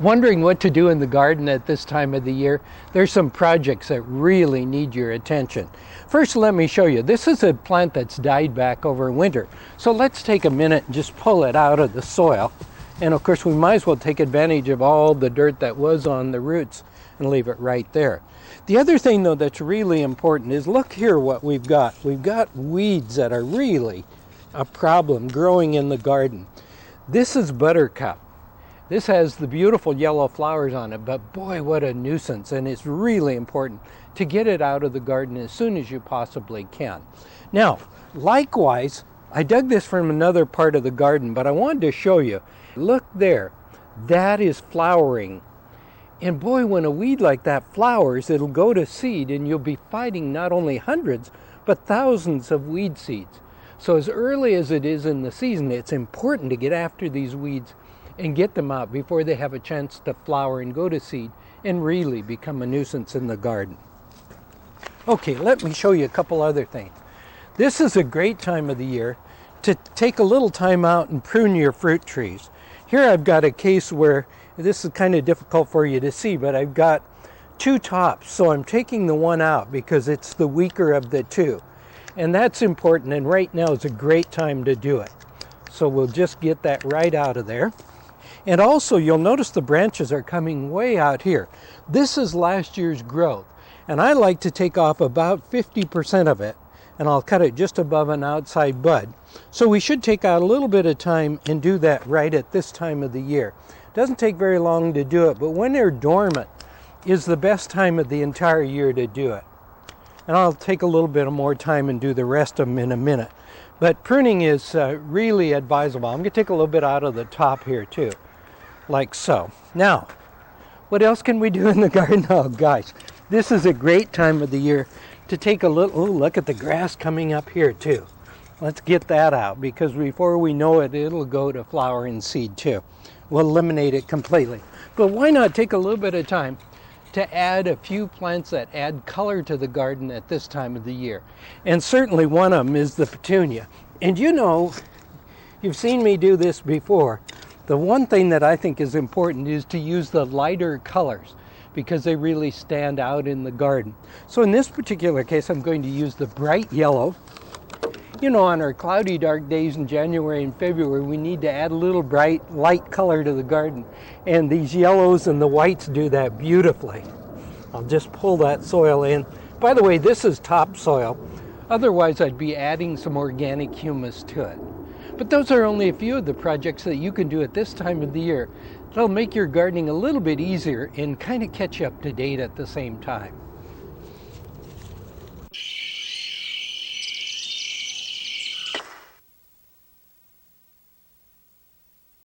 Wondering what to do in the garden at this time of the year? There's some projects that really need your attention. First, let me show you. This is a plant that's died back over winter. So let's take a minute and just pull it out of the soil. And of course, we might as well take advantage of all the dirt that was on the roots and leave it right there. The other thing, though, that's really important is look here what we've got. We've got weeds that are really a problem growing in the garden. This is buttercup. This has the beautiful yellow flowers on it, but boy, what a nuisance. And it's really important to get it out of the garden as soon as you possibly can. Now, likewise, I dug this from another part of the garden, but I wanted to show you. Look there, that is flowering. And boy, when a weed like that flowers, it'll go to seed and you'll be fighting not only hundreds, but thousands of weed seeds. So as early as it is in the season, it's important to get after these weeds and get them out before they have a chance to flower and go to seed and really become a nuisance in the garden. Okay, let me show you a couple other things. This is a great time of the year to take a little time out and prune your fruit trees. Here I've got a case where this is kind of difficult for you to see, but I've got two tops, so I'm taking the one out because it's the weaker of the two. And that's important, and right now is a great time to do it. So we'll just get that right out of there. And also, you'll notice the branches are coming way out here. This is last year's growth, and I like to take off about 50% of it, and I'll cut it just above an outside bud. So we should take out a little bit of time and do that right at this time of the year. It doesn't take very long to do it, but when they're dormant is the best time of the entire year to do it. And I'll take a little bit more time and do the rest of them in a minute. But pruning is really advisable. I'm going to take a little bit out of the top here too, like so. Now, what else can we do in the garden? Oh gosh, this is a great time of the year to take a little, look at the grass coming up here too. Let's get that out because before we know it, it'll go to flower and seed too. We'll eliminate it completely. But why not take a little bit of time to add a few plants that add color to the garden at this time of the year? And certainly one of them is the petunia. And you know, you've seen me do this before. The one thing that I think is important is to use the lighter colors because they really stand out in the garden. So in this particular case, I'm going to use the bright yellow. You know, on our cloudy, dark days in January and February, we need to add a little bright, light color to the garden. And these yellows and the whites do that beautifully. I'll just pull that soil in. By the way, this is topsoil. Otherwise, I'd be adding some organic humus to it. But those are only a few of the projects that you can do at this time of the year. That'll make your gardening a little bit easier and kind of catch you up to date at the same time.